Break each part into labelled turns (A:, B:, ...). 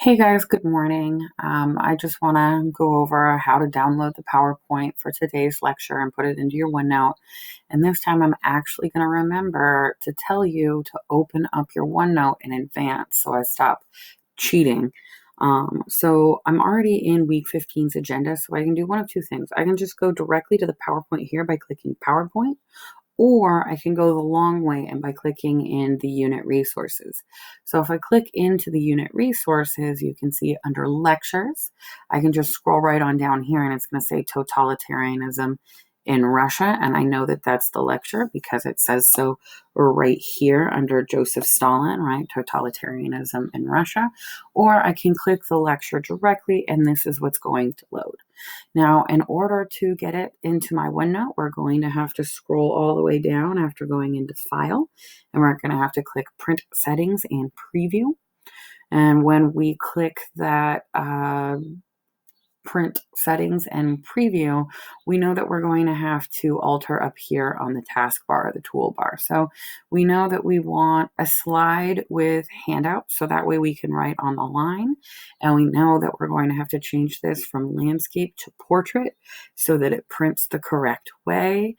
A: Hey guys, good morning. I just want to go over how to download the PowerPoint for today's lecture and put it into your OneNote. And this time I'm actually going to remember to tell you to open up your OneNote in advance so I stop cheating. So I'm already in week 15's agenda, so I can do one of two things. I can just go directly to the PowerPoint here by clicking PowerPoint, or I can go the long way and by clicking in the unit resources. So if I click into the unit resources, you can see under lectures, I can just scroll right on down here and it's going to say totalitarianism in Russia. And I know that that's the lecture because it says so right here under Joseph Stalin, right? Totalitarianism in Russia. Or I can click the lecture directly and this is what's going to load. Now, in order to get it into my OneNote, we're going to have to scroll all the way down after going into File, and we're going to have to click Print Settings and Preview. And when we click that Print Settings and Preview, we know that we're going to have to alter up here on the taskbar, the toolbar. So we know that we want a slide with handout, so that way we can write on the line. And we know that we're going to have to change this from landscape to portrait so that it prints the correct way.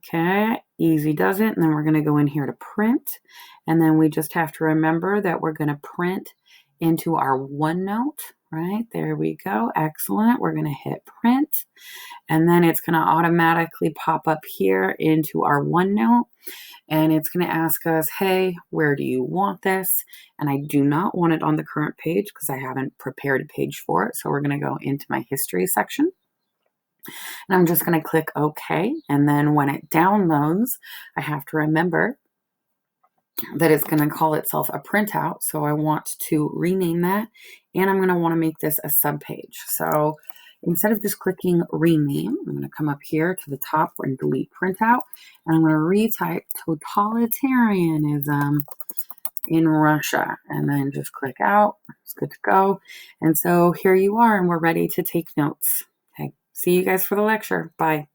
A: Okay, easy does it. And then we're going to go in here to print. And then we just have to remember that we're going to print into our OneNote, right? There we go. Excellent. We're going to hit print. And then it's going to automatically pop up here into our OneNote. And it's going to ask us, hey, where do you want this? And I do not want it on the current page because I haven't prepared a page for it. So we're going to go into my history section. And I'm just going to click OK. And then when it downloads, I have to remember that it's going to call itself a printout. So I want to rename that. And I'm going to want to make this a subpage. So instead of just clicking rename, I'm going to come up here to the top and delete printout. And I'm going to retype totalitarianism in Russia. And then just click out. It's good to go. And so here you are, and we're ready to take notes. Okay. See you guys for the lecture. Bye.